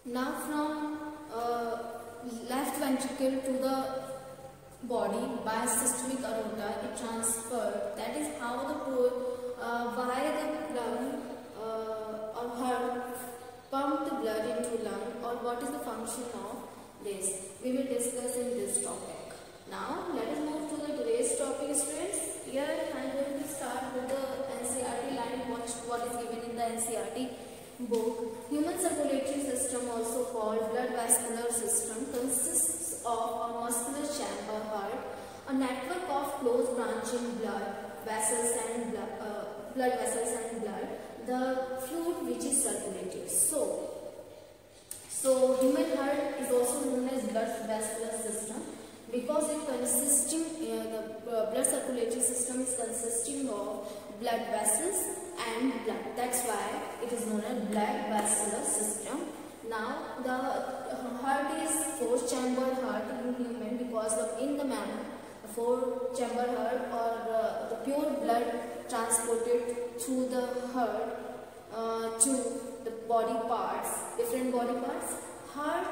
Now from left ventricle to the body by systemic aorta, it transferred. That is how via the lung or heart pump the blood into lung, or what is the function of this. We will discuss in this topic. Now let us move to the today's topic, students. Here I am going to start with the NCERT line. What is given in the NCERT book. Human circulatory system, also called blood vascular system, consists of a muscular chamber heart, a network of close branching blood vessels and blood vessels and blood, the fluid which is circulated. So human heart is also known as blood vascular system because it consisting the blood circulatory system is consisting of blood vessels and blood. That's why it is known as blood vascular system. Now the heart is four-chambered heart in human because in the manner the four-chambered heart, or the pure blood transported through the heart to the body parts, different body parts. Heart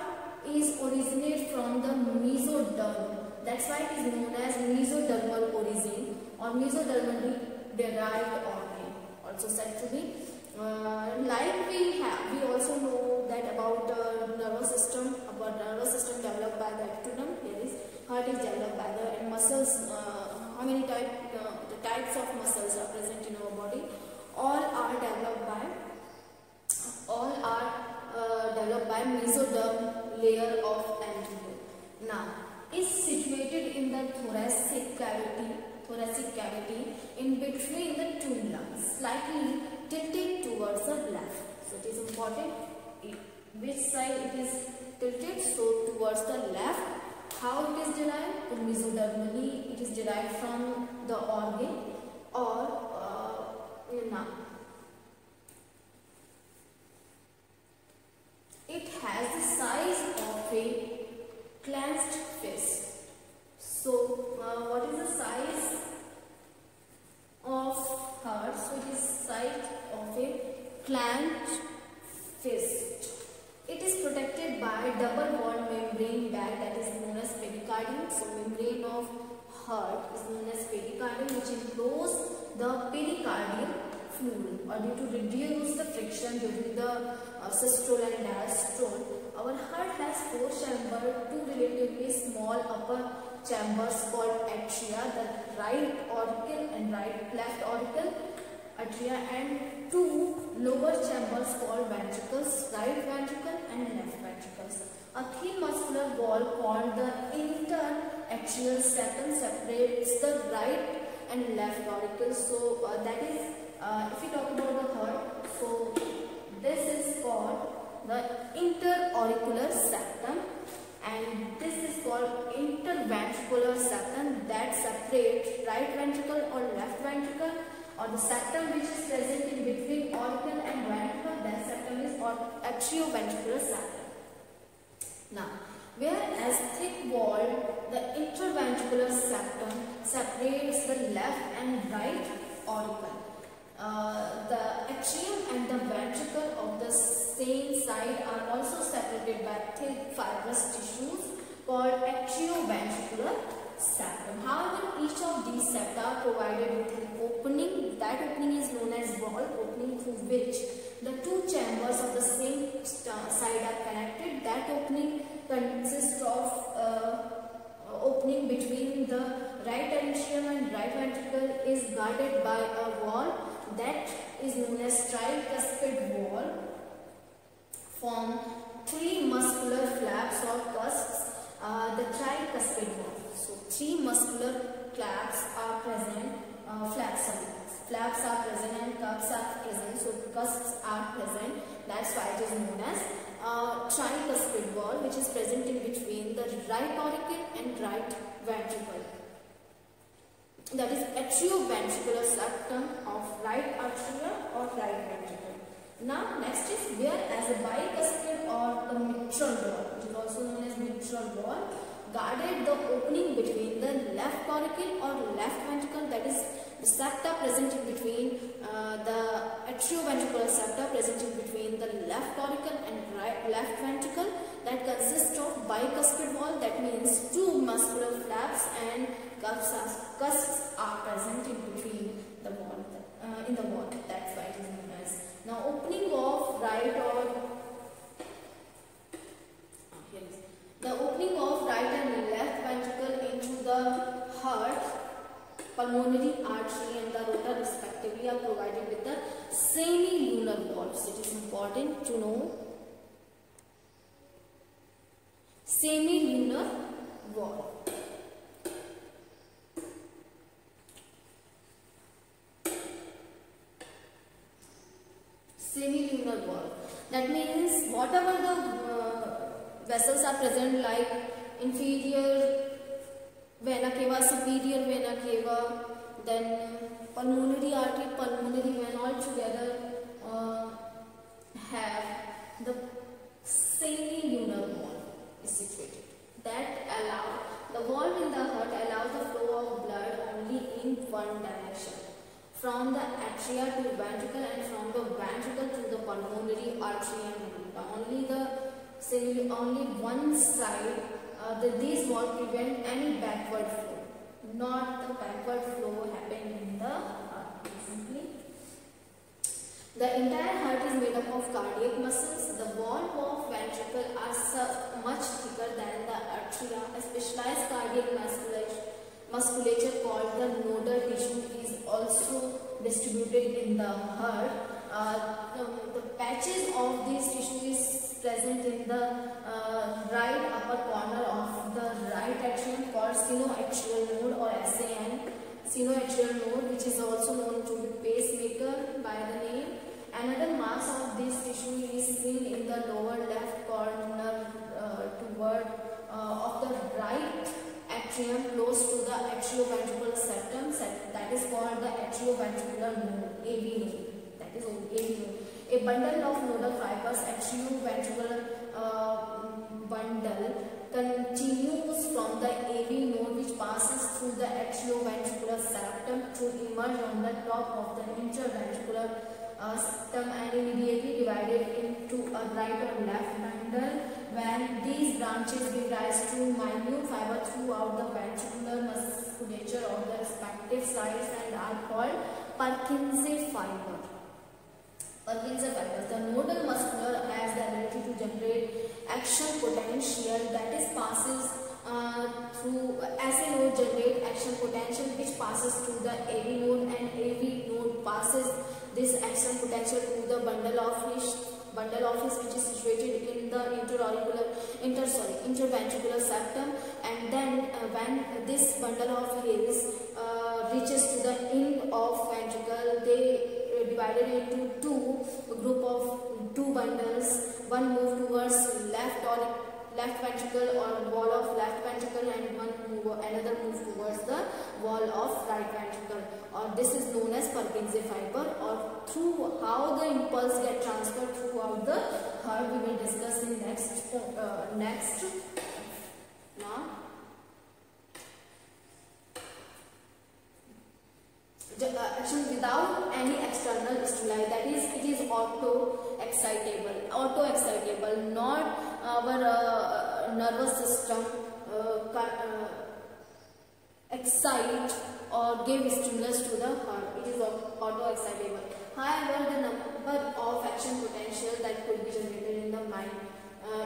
is originated from the mesoderm. That's why it is known as mesodermal origin or mesodermally derived organ, also said to be. Like we also know that about nervous system developed by the ectoderm. Here is heart is developed by the, and muscles. How many the types of muscles are present in our body? All are developed by mesoderm layer of embryo. Now, is situated in the thoracic cavity in between the two lungs, slightly tilted towards the left. So it is important which side it is tilted, so towards the left. How it is derived? Mesodermally it is derived from the organ, or now it has the size of a clenched fist. So what is the size of heart? So it is size of a clenched fist. It is protected by double-walled membrane bag that is known as pericardium. So membrane of heart is known as pericardium, which encloses the pericardial fluid, or due to reduce the friction during the systole and diastole. Our heart has four chambers, two relatively small upper chambers called atria, the right auricle and left auricle atria, and two lower chambers called ventricles, right ventricle and left ventricles. A thin muscular wall called the interatrial septum separates the right and left auricles. So that is, if we talk about the heart, so this is called the interauricular septum, and this is called interventricular septum that separates right ventricle or left ventricle, or the septum which is present in between auricle and ventricle. That septum is called atrioventricular septum. Now, whereas thick walled, the interventricular septum separates the left and right auricle. The atrium and the ventricle of the same side are also separated by thick fibrous tissues called atrioventricular septum. However, each of these septa are provided with an opening. That opening is known as wall opening, through which the two chambers of the same side are connected. That opening consists of opening between the right atrium and right ventricle is guarded by a wall that is known as tricuspid wall, from three muscular flaps or cusps, the tricuspid wall. So three muscular flaps are present, flaps are present and cusps are present. So cusps are present. That's why it is known as tricuspid wall, which is present in between the right auricle and right ventricle. That is atrioventricular septum of right atria or right ventricle. Now next is whereas a bicuspid or the mitral wall, which is also known as mitral wall, guarded the opening between the left auricle or left ventricle. That is the septa present in between the atrioventricular septa present in between the left auricle and right left ventricle that consists of bicuspid wall. That means two muscular flaps and cusps are present in between the wall. In the wall, that's why it is known as. Now, opening of right and left ventricle into the heart, pulmonary artery and the rota respectively are provided with the semilunar valves. It is important to know semilunar valve. Semilunar valve. That means whatever the vessels are present, like inferior vena cava, superior vena cava, then pulmonary artery, pulmonary vein, all together have the semilunar valve is situated. That allow the valve in the heart allows the flow of blood only in one direction, from the atria to ventricle and from the ventricle to the pulmonary artery and aorta. Only one side. These valves prevent any backward flow, not the backward flow happening in the heart. Simply, the entire heart is made up of cardiac muscles. The wall of ventricle are much thicker than the atria. A specialized cardiac musculature called the nodal tissue is also distributed in the heart. The patches of this tissue is present in the right upper corner of the right atrium called sinoatrial node or SAN. Sinoatrial node, which is also known to be pacemaker by the name. Another mass of this tissue is seen in the lower left corner toward of the right atrium close to the atrioventricular septum. That is called the atrioventricular node, AV node. That is AV node. A bundle of nodal fibers, atrioventricular bundle, continues from the AV node, which passes through the atrioventricular septum to emerge on the top of the interventricular septum and immediately divided into a right or left bundle. When these branches give rise to minute fiber throughout the ventricular musculature of the respective sides and are called Purkinje fiber. Purkinje fibers. The nodal muscular has the ability to generate action potential, that is passes through SA node generate action potential which passes through the AV node, and AV node passes this action potential to the bundle of which is situated in the interventricular septum, and then when this bundle of his reaches to the end of ventricle, they divided into two group of two bundles. One move towards left ventricle or wall of left ventricle, and another move towards the wall of right ventricle. Or this is known as Purkinje fiber. Or through how the impulse get transferred throughout the heart, we will discuss in next. Now, action without any external stimuli, that is, it is auto-excitable, not our nervous system excite or give stimulus to the heart. It is auto-excitable. However, the number of action potential that could be generated in the mind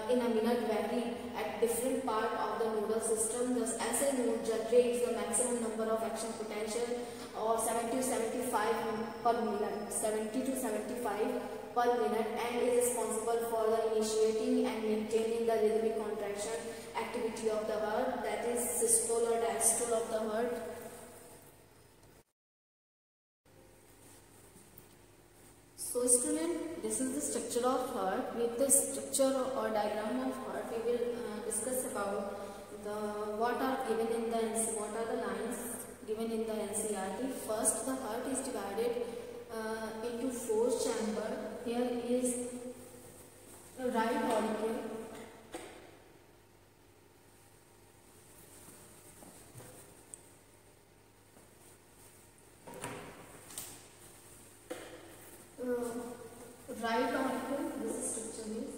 in a minute vary at different part of the nodal system. Thus, SA node generates the maximum number of action potential, or 70 to 75 per minute, and is responsible for the initiating and maintaining the rhythmic contraction activity of the heart, that is systole or diastole of the heart. So student, this is the structure of heart. With this structure or diagram of heart, we will discuss about what are given in the what are the lines given in the NCERT. First, the heart is divided into 4 chambers. Here is the right auricle, this structure is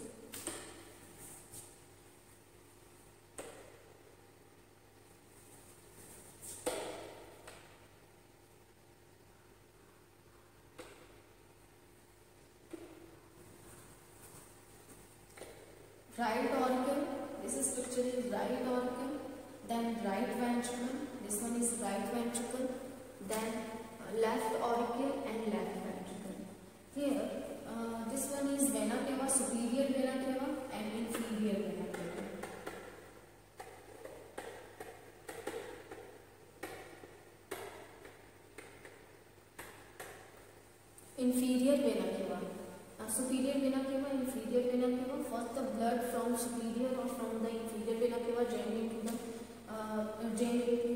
right auricle. This structure is right auricle. Then right ventricle. This one is right ventricle. Then left auricle and left ventricle. Here, this one is vena cava, superior vena cava and inferior vena cava. Inferior vena cava. Superior vena cava, inferior vena cava. First, the blood from superior or from the inferior vena cava drained into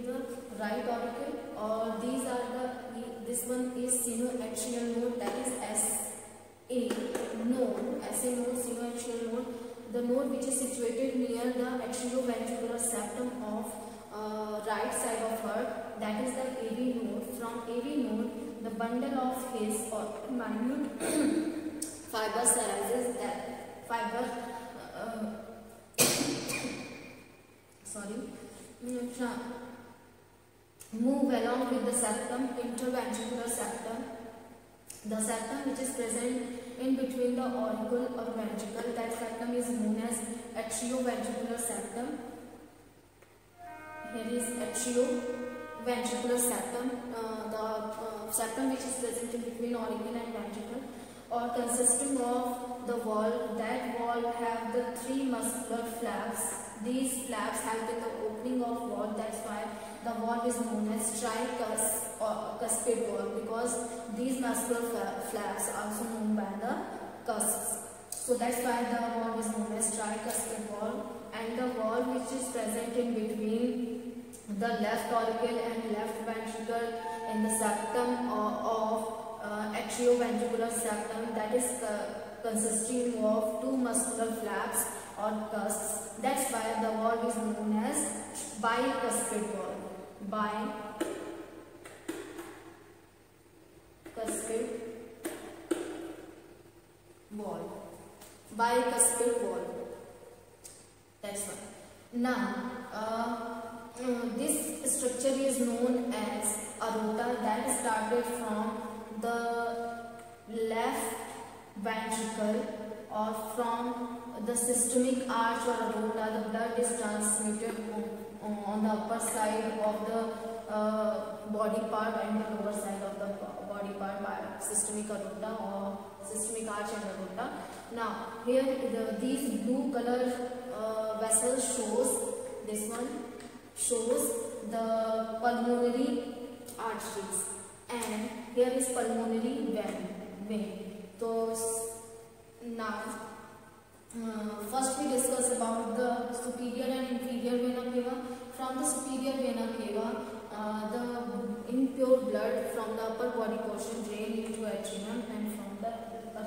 the right auricle. Or these are this one is sinoatrial node, that is SA node, sinoatrial node, the node which is situated near the atrioventricular septum of right side of heart, that is the AV node. From AV node, the bundle of his or minute fibers arises, that fiber move along with the septum, interventricular septum. The septum which is present in between the auricle or ventricle, that septum is known as atrioventricular septum. Here is atrioventricular septum, the septum which is present in between auricle and ventricle, or consisting of the wall. That wall have the three muscular flaps. These flaps help in the opening of wall. That's why the wall is known as tricuspid wall, because these muscular flaps are also known by the cusps. So that's why the wall is known as tricuspid wall. And the wall which is present in between the left auricle and left ventricle in the septum of atrioventricular septum, that is consisting of two muscular flaps or cusps. That's why the wall is known as bicuspid wall. Bicuspid wall. That's why. Now, this structure is known as aorta, that started from the left ventricle or from the systemic arch or aorta. The blood is transmitted on the upper side of the body part and the lower side of the body part by systemic aorta or systemic arch and aorta. Now here these blue color vessels shows, this one shows the pulmonary arteries, and here is pulmonary vein. So now first we discuss about the superior and inferior vena cava. From the superior vena cava, the impure blood from the upper body portion drain into atrium and from the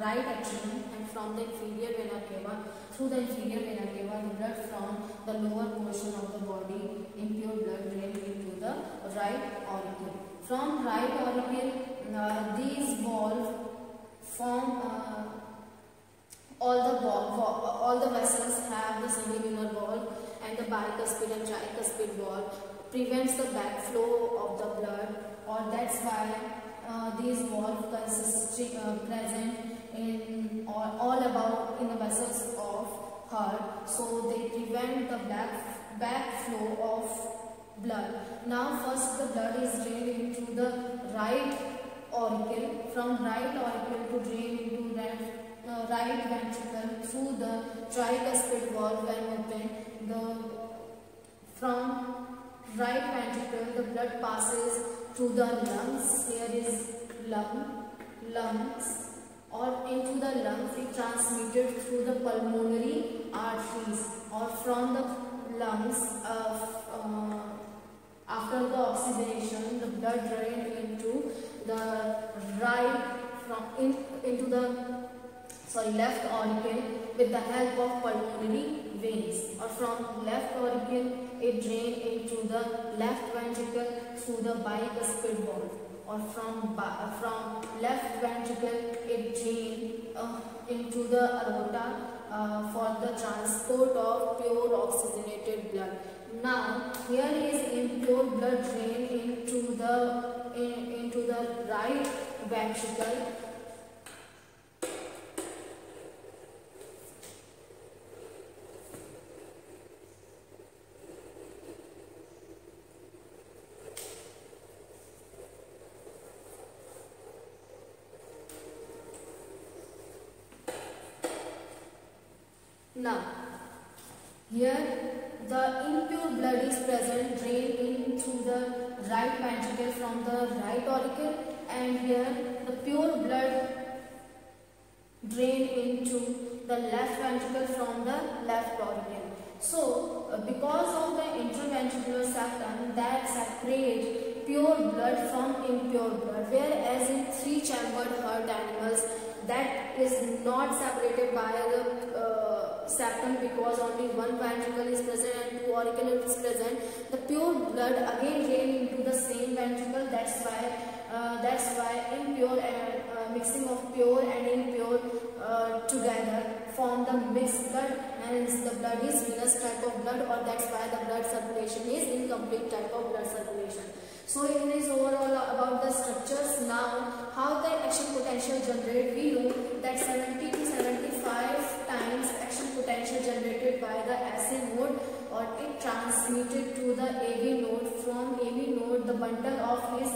right atrium, and from the inferior vena cava, through the inferior vena cava, the blood from the lower portion of the body, impure blood drain into the right auricle. From right auricle, these valves form all the vessels have the semilunar valve, and the bicuspid and tricuspid valve prevents the backflow of the blood, or that's why these valves present in all about in the vessels of heart, so they prevent the backflow of blood. Now first the blood is drained into the right auricle, from right auricle to drain into right ventricle through the tricuspid valve when open. From right ventricle the blood passes to the lungs. Here is lungs, or into the lungs it transmitted through the pulmonary arteries, or from the lungs after the oxygenation the blood drained into the left auricle with the help of pulmonary veins, or from left auricle it drained into the left ventricle through the bicuspid valve, or from left ventricle it drained into the aorta for the transport of pure oxygenated blood. Now here is impure blood drained into the right ventricle. Now, here the impure blood is present, drained into the right ventricle from the right auricle, and here the pure blood drained into the left ventricle from the left auricle. So, because of the interventricular septum that separate pure blood from impure blood, whereas in three-chambered heart animals that is not separated by the septum because only one ventricle is present and two auricles is present, the pure blood again drain into the same ventricle. That's why impure and mixing of pure and impure together form the mixed blood, hence the blood is venous type of blood, or that's why the blood circulation is incomplete type of blood circulation. So it is overall about the structures. Now, how the action potential generated, we know that 70 to 75 times action potential generated by the SA node, or it transmitted to the AV node. From AV node, the bundle of his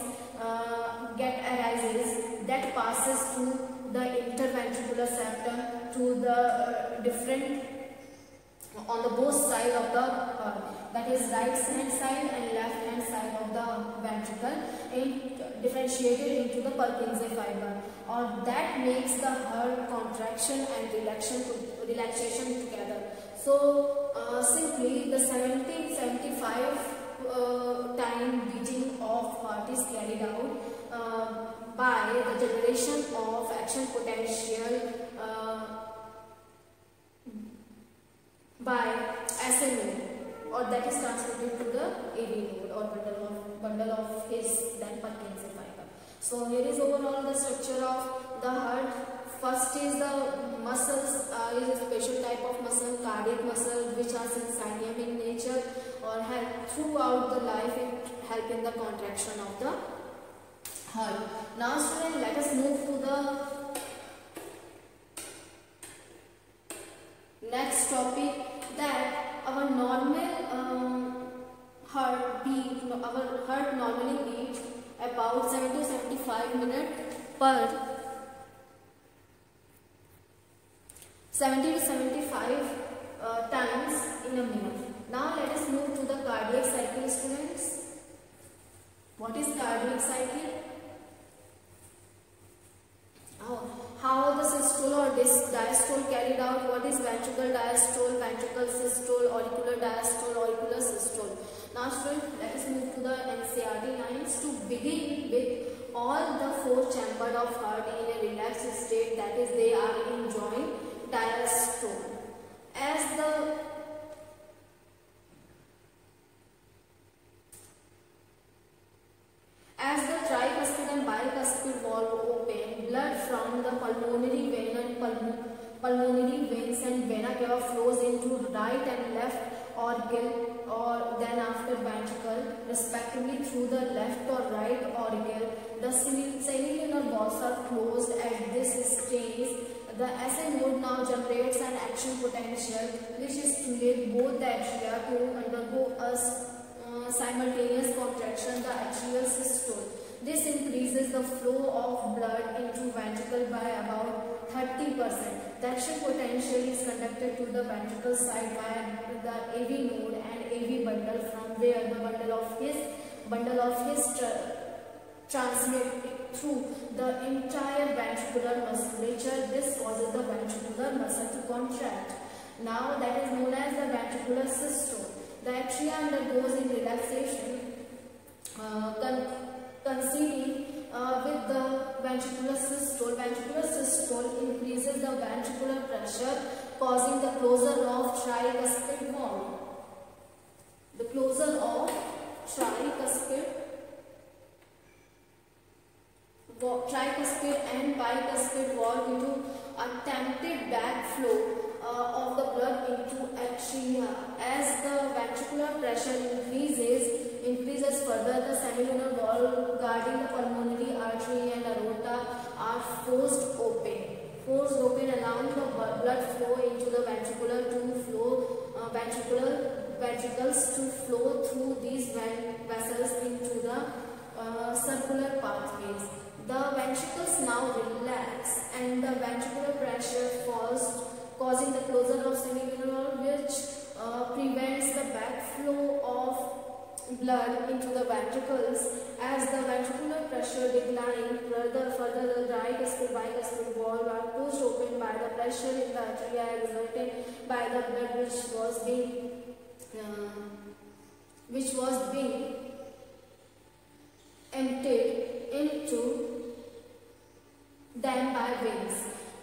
get arises that passes through the interventricular septum to the different on the both side of the that is right hand side and left hand side of the ventricle, and differentiated into the Purkinje fiber, or that makes the heart contraction and relaxation together. So simply the 70-75 time beating of heart is carried out by the generation of action potential by SA node, or that is transmitted to the AV node or bundle of his then Purkinje fiber. So here is overall the structure of the heart. First is the muscles, is a special type of muscle, cardiac muscle, which are syncytium in nature or help throughout the life and help in the contraction of the heart. Now students, let us move to the next topic, that our normal heart normally beats about 70 to 75 minutes per 70 to 75 times in a minute. Now let us move to the cardiac cycle, students. What is cardiac cycle? How the systole or diastole carried out? What is ventricle diastole, ventricle systole, auricular diastole, auricular systole? Now students, let us move to the NCERT lines. To begin with, all the four chambers of heart in a relaxed state, that is they are in joint diastole. As the tricuspid and bicuspid valve open, blood from the pulmonary vein and pulmonary veins and vena cava flows into right and left auricle, or then after ventricle, respectively through the left or right auricle. The semilunar valves are closed at this stage. The SA node now generates an action potential which stimulates both the atria to undergo a simultaneous contraction, the atrial systole. This increases the flow of blood into ventricle by about 30%. The action potential is conducted to the ventricle side by the AV node and AV bundle, from where the bundle of his transmit through the entire ventricular musculature. This causes the ventricular muscle to contract. Now that is known as the ventricular systole. The atria undergoes in relaxation, coinciding with the ventricular systole. Ventricular systole increases the ventricular pressure, causing the closure of tricuspid valve. The closure of tricuspid and bicuspid valve due to attempted backflow of the blood into atria. As the ventricular pressure increases further, the semilunar valve guarding the pulmonary artery and aorta are forced open, allowing the blood flow into the ventricles to flow through these vessels into the circular pathways. The ventricles now relax and the ventricular pressure falls, causing the closure of semilunar backflow of blood into the ventricles. As the ventricular pressure declined, further the tricuspid bicuspid valve are pushed open by the pressure in the atria exerted by the blood which was being emptied into them by veins.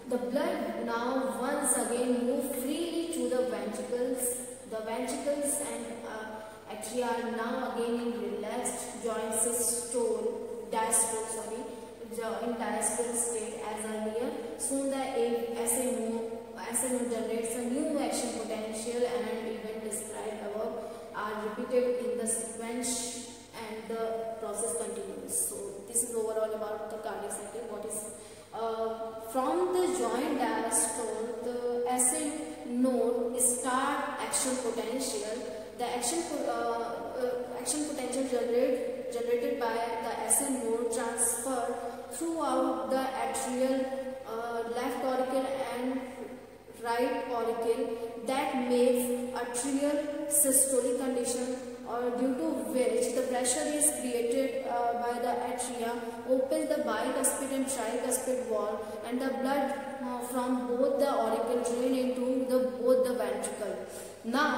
The blood now once again moved freely to the ventricles. The ventricles and atria are now again in relaxed joint diastole state as earlier. Soon the SA node generates a new action potential, and an event described above are repeated in the sequence and the process continues. So this is overall about the cardiac cycle. What is from the joint diastole, the SA node start action potential. The action potential generated by the SA node transfer throughout the atrial left auricle and right auricle that makes atrial systolic condition, or due to which the pressure is created by the atria, opens the bicuspid and tricuspid valve, and the blood from both the auricle drain into both the ventricle. Now,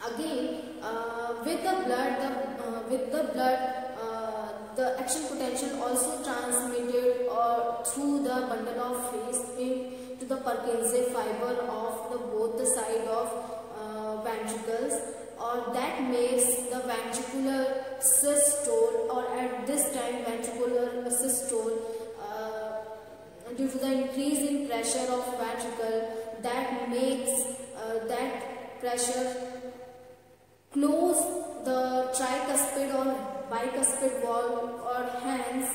again, with the blood, the action potential also transmitted through the bundle of phase to the Purkinje fiber of both the side of ventricles, or that makes the ventricular systole, or at this time ventricular systole, due to the increase in pressure of ventricle, that makes that pressure close the tricuspid or bicuspid valve, or hence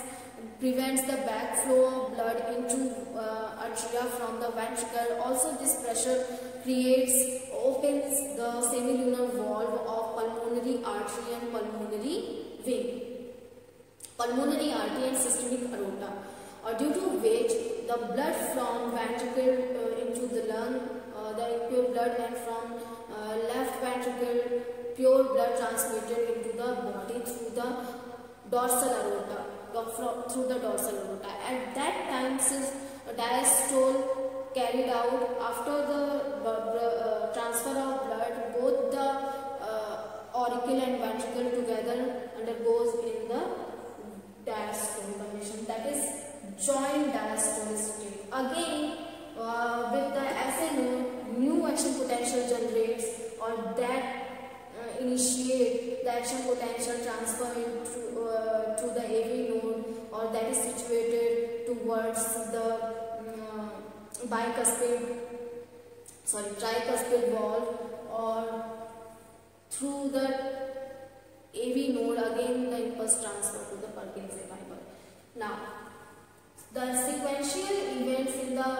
prevents the backflow of blood into atria from the ventricle. Also, this pressure opens the semilunar valve of pulmonary artery and pulmonary vein, pulmonary artery and systemic aorta, due to which the blood from ventricle into the lung, the impure blood, and from left ventricle, pure blood transmitted into the body through the dorsal aorta. At that time, since diastole carried out after the transfer of blood, both the auricle and ventricle together undergoes in the diastole condition, that is joint diastole state. Again, with the SA node, new action potential generates, or that initiate the action potential transfer to the AV node, or that is situated towards the tricuspid valve, or through the AV node. Again, the impulse transfer to the Purkinje fiber. Now, the sequential events in the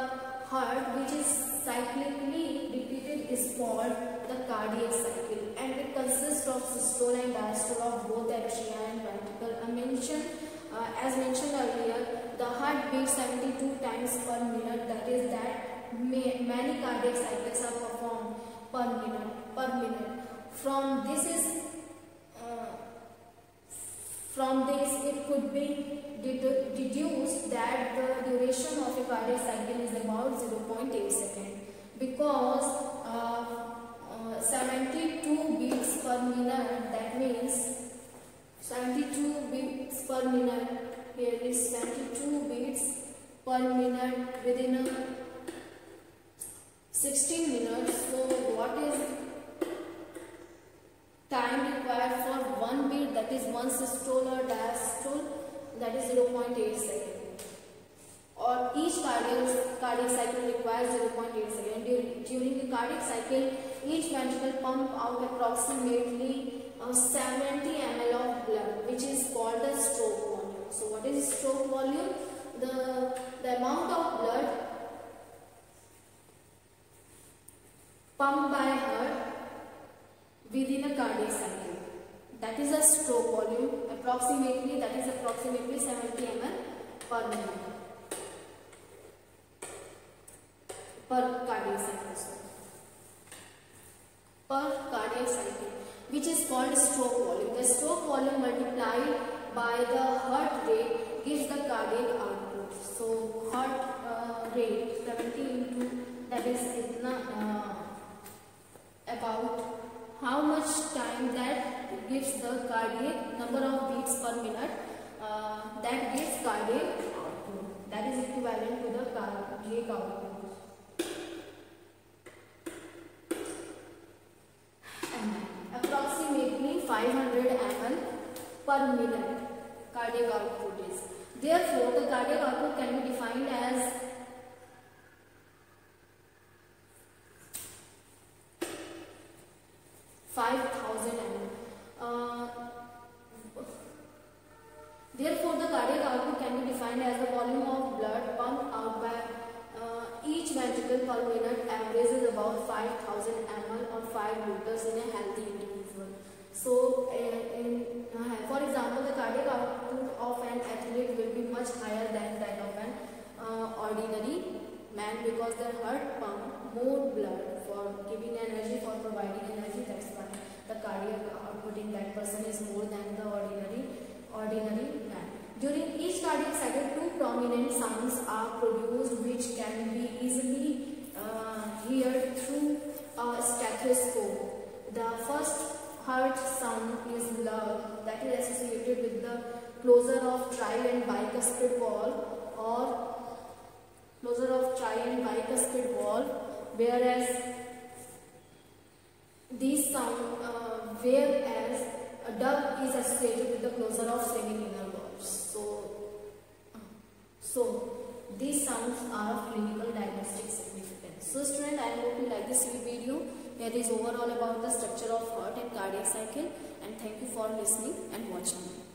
heart, which is cyclically repeated, is called the cardiac cycle, and it consists of systole and diastole of both atria and ventricle. As mentioned earlier, the heart beats 72 times per minute. That is many cardiac cycles are performed per minute. From this it could be deduced that the duration of a cardiac cycle is about 0.8 seconds, because 72 beats per minute, that means 72 beats per minute, here is 72 beats per minute within a 16 minutes. So what is time required for one beat, that is one systole or diastole, that is 0.8 seconds, or each cardiac cycle requires 0.8 seconds. During the cardiac cycle, each ventricle pumps out approximately 70 ml of blood, which is called the stroke volume. So what is stroke volume? The amount of blood pumped by heart within a cardiac cycle, that is a stroke volume. Approximately 70 ml per minute per cardiac cycle. which is called stroke volume. The stroke volume multiplied by the heart rate gives the cardiac output. So heart rate 70 into that is about how much time that gives the cardiac number of beats per minute that gives cardiac output. That is equivalent to the cardiac output. Approximately 500 ml per minute cardiac output is. Therefore, the cardiac output can be defined as Therefore, the cardiac output can be defined as the volume of blood pumped out by each ventricle per minute averages about 5,000 ml or 5 liters in a healthy individual. So, for example, the cardiac output of an athlete will be much higher than that of an ordinary man because their heart pump more blood for giving energy, for providing energy. That's why the cardiac output in that person is more than the ordinary man. During each cardiac cycle, two prominent sounds are produced which can be easily heard through a stethoscope. The first heart sound is lug, that is associated with the closure of tri and bicuspid wall or closure of tri and bicuspid wall, whereas these sound whereas a dub is associated with the closure of semi-lunar valves. So these sounds are of clinical diagnostic significance. So student, I hope you like this video. Here is overall about the structure of heart and cardiac cycle, and thank you for listening and watching.